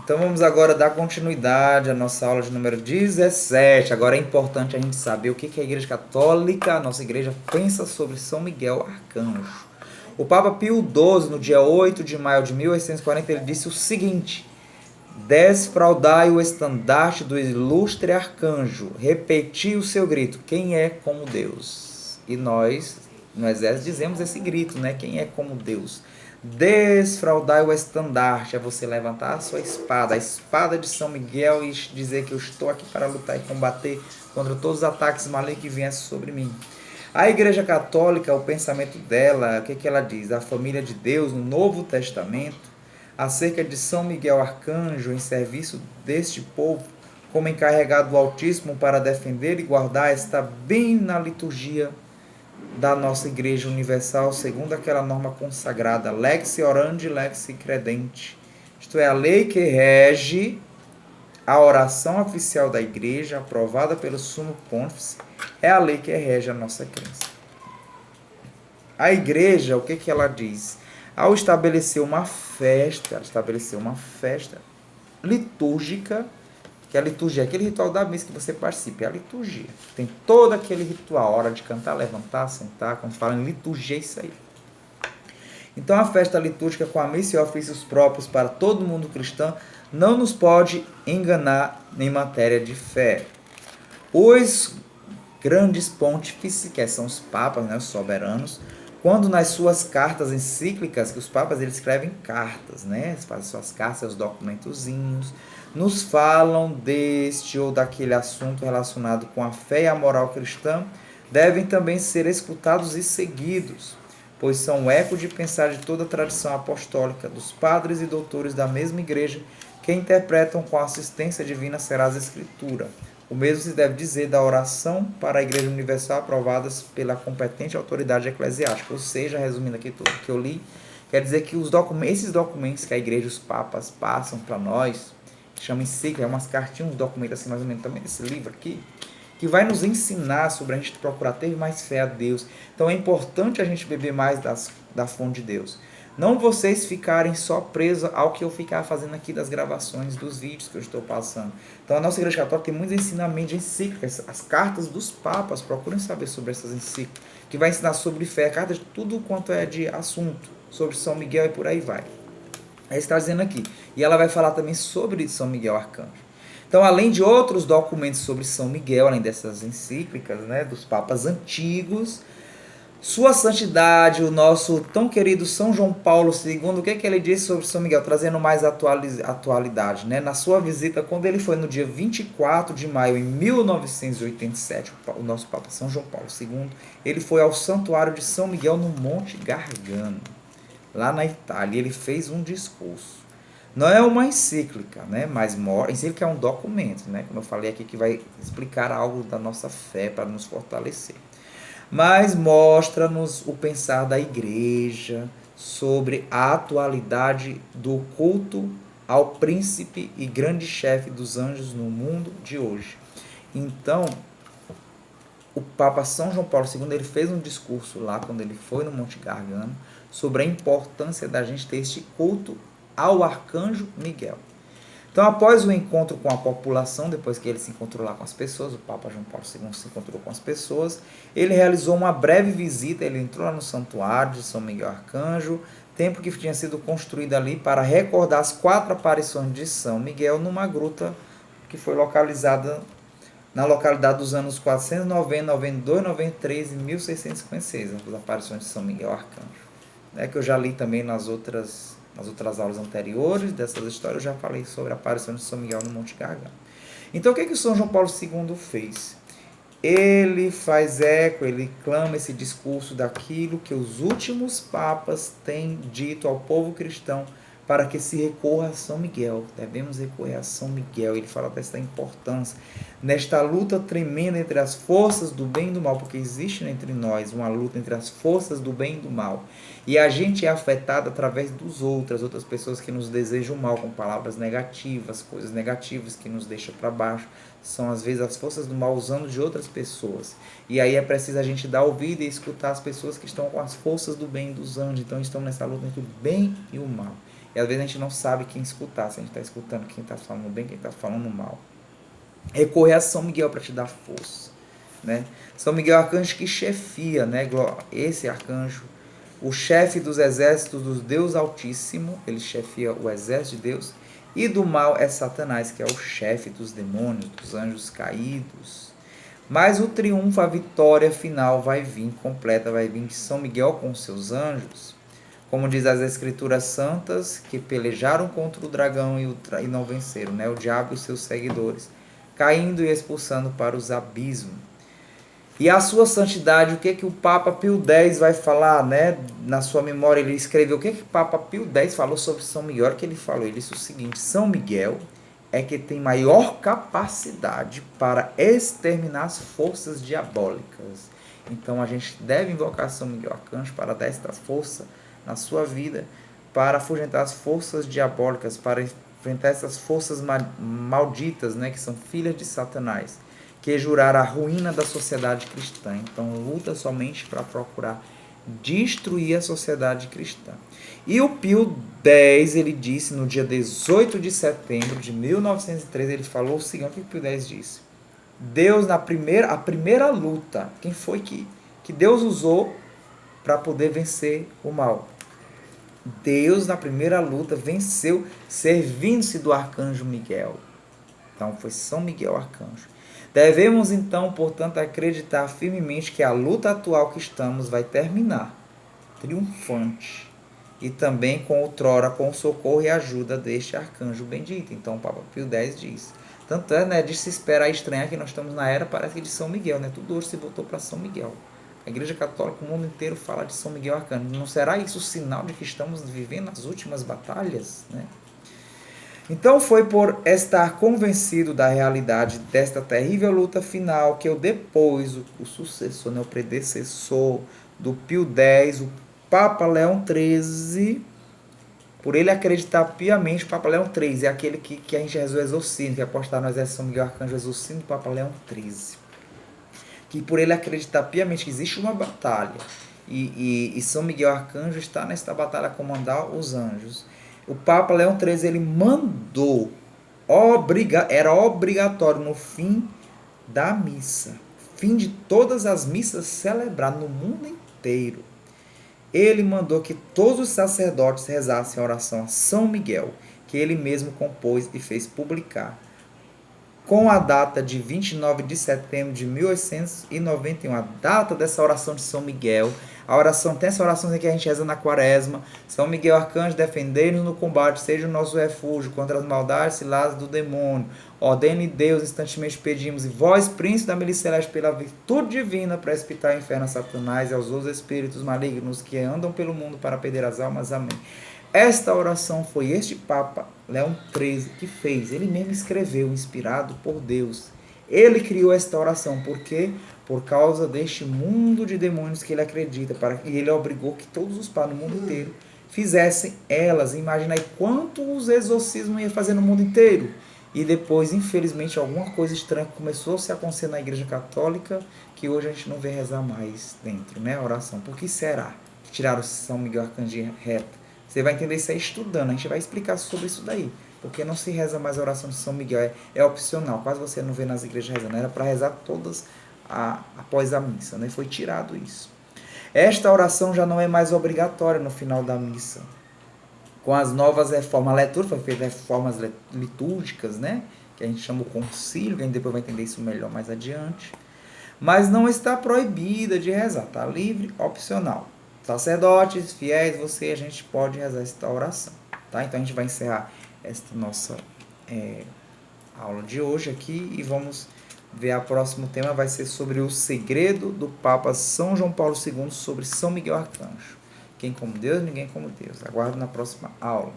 Então vamos agora dar continuidade à nossa aula de número 17. Agora é importante a gente saber o que a Igreja Católica, a nossa igreja, pensa sobre São Miguel Arcanjo. O Papa Pio XII, no dia 8 de maio de 1840, ele disse o seguinte: desfraudai o estandarte do ilustre arcanjo, repeti o seu grito, quem é como Deus? E nós, no exército, dizemos esse grito, né? Quem é como Deus? Desfraudai o estandarte, é você levantar a sua espada, a espada de São Miguel, e dizer que eu estou aqui para lutar e combater contra todos os ataques malignos que viessem sobre mim. A Igreja Católica, o pensamento dela, o que ela diz? A família de Deus no Novo Testamento, acerca de São Miguel Arcanjo em serviço deste povo, como encarregado do Altíssimo para defender e guardar, está bem na liturgia da nossa Igreja Universal, segundo aquela norma consagrada, lex orandi, lex credenti. Isto é, a lei que rege a oração oficial da Igreja, aprovada pelo Sumo Pontífice, é a lei que rege a nossa crença. A Igreja, o que ela diz? Ao estabelecer uma festa, ela estabeleceu uma festa litúrgica, que a liturgia é aquele ritual da missa que você participa, é a liturgia. Tem todo aquele ritual, a hora de cantar, levantar, sentar, quando fala em liturgia, é isso aí. Então a festa litúrgica com a missa e ofícios próprios para todo mundo cristão não nos pode enganar em matéria de fé. Os grandes pontífices, que são os papas, né, os soberanos, quando nas suas cartas encíclicas, que os papas eles escrevem cartas, né, eles fazem suas cartas, seus documentozinhos, nos falam deste ou daquele assunto relacionado com a fé e a moral cristã, devem também ser escutados e seguidos, pois são eco de pensar de toda a tradição apostólica, dos padres e doutores da mesma igreja, que interpretam com a assistência divina Sagrada Escritura. O mesmo se deve dizer da oração para a Igreja Universal aprovadas pela competente autoridade eclesiástica. Ou seja, resumindo aqui tudo que eu li, quer dizer que esses documentos que a Igreja e os papas passam para nós, que chama encíclica, é umas cartinhas, uns documentos assim mais ou menos também desse livro aqui, que vai nos ensinar sobre a gente procurar ter mais fé a Deus. Então é importante a gente beber mais da fonte de Deus. Não vocês ficarem só presos ao que eu ficar fazendo aqui das gravações, dos vídeos que eu estou passando. Então a nossa Igreja Católica tem muitos ensinamentos de encíclicas, as cartas dos papas, procurem saber sobre essas encíclicas, que vai ensinar sobre fé, cartas de tudo quanto é de assunto, sobre São Miguel e por aí vai. Aí está dizendo aqui. E ela vai falar também sobre São Miguel Arcanjo. Então, além de outros documentos sobre São Miguel, além dessas encíclicas, né, dos papas antigos, Sua Santidade, o nosso tão querido São João Paulo II, o que ele disse sobre São Miguel, trazendo mais atualidade, né? Na sua visita, quando ele foi no dia 24 de maio de 1987, o nosso Papa São João Paulo II, ele foi ao Santuário de São Miguel no Monte Gargano, lá na Itália. Ele fez um discurso. Não é uma encíclica, né? Mas encíclica é um documento, né? Como eu falei aqui, que vai explicar algo da nossa fé para nos fortalecer. Mas mostra-nos o pensar da igreja sobre a atualidade do culto ao príncipe e grande chefe dos anjos no mundo de hoje. Então, o Papa São João Paulo II ele fez um discurso lá, quando ele foi no Monte Gargano, sobre a importância da gente ter este culto ao arcanjo Miguel. Então, após o encontro com a população, depois que ele se encontrou lá com as pessoas, o Papa João Paulo II se encontrou com as pessoas, ele realizou uma breve visita, ele entrou lá no santuário de São Miguel Arcanjo, templo que tinha sido construído ali para recordar as 4 aparições de São Miguel numa gruta que foi localizada na localidade dos anos 490, 92, 93 e 1656, as aparições de São Miguel Arcanjo. Que eu já li também nas outras aulas anteriores dessas histórias, eu já falei sobre a aparição de São Miguel no Monte Gargano. Então, o que o São João Paulo II fez? Ele faz eco, ele clama esse discurso daquilo que os últimos papas têm dito ao povo cristão para que se recorra a São Miguel. Devemos recorrer a São Miguel. Ele fala dessa importância. Nesta luta tremenda entre as forças do bem e do mal, porque existe entre nós uma luta entre as forças do bem e do mal. E a gente é afetado através dos outras pessoas que nos desejam mal, com palavras negativas, coisas negativas que nos deixam para baixo. São às vezes as forças do mal usando de outras pessoas. E aí é preciso a gente dar ouvido e escutar as pessoas que estão com as forças do bem e dos anjos. Então estão nessa luta entre o bem e o mal. E às vezes a gente não sabe quem escutar, se a gente está escutando quem está falando bem, quem está falando mal. Recorrer a São Miguel para te dar força, né? São Miguel é o arcanjo que chefia, né? Esse arcanjo, o chefe dos exércitos do Deus Altíssimo, ele chefia o exército de Deus, e do mal é Satanás, que é o chefe dos demônios, dos anjos caídos. Mas o triunfo, a vitória final vai vir completa, vai vir de São Miguel com seus anjos, como diz as Escrituras Santas, que pelejaram contra o dragão e não venceram, né? O diabo e os seus seguidores, caindo e expulsando para os abismos. E a sua santidade, o que o Papa Pio X vai falar, né? Na sua memória ele escreveu o que o Papa Pio X falou sobre São Miguel, que ele falou, ele disse o seguinte: São Miguel é que tem maior capacidade para exterminar as forças diabólicas. Então a gente deve invocar São Miguel Arcanjo para dar esta força na sua vida, para afugentar as forças diabólicas, para enfrentar essas forças malditas, né, que são filhas de Satanás, que juraram a ruína da sociedade cristã. Então luta somente para procurar destruir a sociedade cristã. E o Pio X, ele disse no dia 18 de setembro de 1913, ele falou o seguinte: o que o Pio X disse? Deus, a primeira luta, quem foi que Deus usou para poder vencer o mal? Deus, na primeira luta, venceu servindo-se do arcanjo Miguel. Então, foi São Miguel Arcanjo. Devemos, então, portanto, acreditar firmemente que a luta atual que estamos vai terminar triunfante. E também com outrora, com o socorro e ajuda deste arcanjo bendito. Então, o Papa Pio X diz. Tanto é, né, de se esperar estranhar que nós estamos na era, parece que de São Miguel, né? Tudo hoje se voltou para São Miguel. A Igreja Católica, o mundo inteiro fala de São Miguel Arcanjo. Não será isso o sinal de que estamos vivendo as últimas batalhas, né? Então foi por estar convencido da realidade desta terrível luta final que eu depois, o sucessor, né, o predecessor do Pio X, o Papa Leão XIII, por ele acreditar piamente, o Papa Leão XIII é aquele que a gente reza o exorcismo, que apostar no exército São Miguel Arcanjo, exorcismo do Papa Leão XIII. Que por ele acreditar piamente que existe uma batalha, e São Miguel Arcanjo está nesta batalha a comandar os anjos, o Papa Leão XIII, ele mandou, era obrigatório no fim da missa, fim de todas as missas celebradas no mundo inteiro, ele mandou que todos os sacerdotes rezassem a oração a São Miguel, que ele mesmo compôs e fez publicar, com a data de 29 de setembro de 1891, a data dessa oração de São Miguel. A oração, tem essa oração que a gente reza na quaresma: São Miguel Arcanjo, defendei-nos no combate, seja o nosso refúgio contra as maldades e ciladas do demônio. Ordene Deus, instantemente pedimos, e vós, príncipe da milícia celeste, pela virtude divina, precipitai o inferno a Satanás e aos outros espíritos malignos que andam pelo mundo para perder as almas. Amém. Esta oração foi este Papa Leão XIII que fez, ele mesmo escreveu, inspirado por Deus. Ele criou esta oração, por quê? Por causa deste mundo de demônios que ele acredita, e ele obrigou que todos os padres no mundo inteiro fizessem elas. Imagina aí quantos exorcismos ia fazer no mundo inteiro. E depois, infelizmente, alguma coisa estranha começou a se acontecer na Igreja Católica, que hoje a gente não vê rezar mais dentro, né? A oração. Por que será que tiraram São Miguel Arcanjo reta? Você vai entender isso aí estudando, a gente vai explicar sobre isso daí. Porque não se reza mais a oração de São Miguel, é opcional, quase você não vê nas igrejas rezando, era para rezar todas após a missa, né? Foi tirado isso. Esta oração já não é mais obrigatória no final da missa. Com as novas reformas, a leitura foi feita reformas litúrgicas, né? Que a gente chama o concílio, que a gente depois vai entender isso melhor mais adiante. Mas não está proibida de rezar, está livre, opcional. Sacerdotes, fiéis, a gente pode rezar esta oração, tá? Então a gente vai encerrar esta nossa aula de hoje aqui e vamos ver o próximo tema, vai ser sobre o segredo do Papa São João Paulo II sobre São Miguel Arcanjo. Quem como Deus, ninguém como Deus. Aguardo na próxima aula.